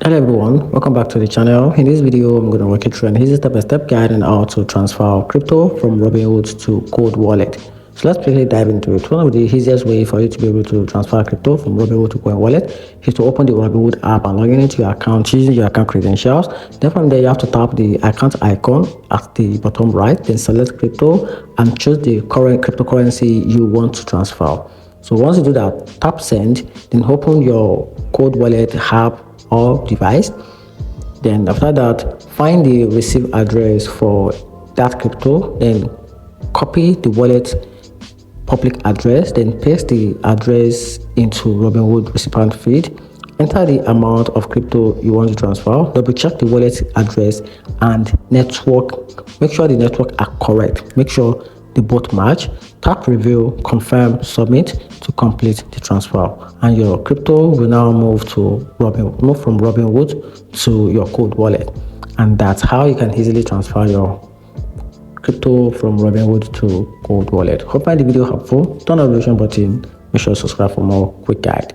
Hello everyone, welcome back to the channel. In this video, I'm going to walk you through an easy step-by-step guide on how to transfer crypto from Robinhood to Cold Wallet. So let's quickly dive into it. One of the easiest way for you to be able to transfer crypto from Robinhood to Cold Wallet is to open the Robinhood app and log into your account using your account credentials. Then from there, you have to tap the account icon at the bottom right, then select crypto and choose the current cryptocurrency you want to transfer. So once you do that, tap send, then open your Cold Wallet app or device. Then after that, find the receive address for that crypto, then copy the wallet public address, then paste the address into Robinhood recipient feed. Enter the amount of crypto you want to transfer. Double check the wallet address and network. Make sure the network are correct. Make sure they both match. Tap review, confirm, submit to complete the transfer, and your crypto will now move from Robinhood to your Cold Wallet. And that's how you can easily transfer your crypto from Robinhood to Cold Wallet. Hope you find the video helpful. Turn on the notification button. Make sure to subscribe for more quick guide.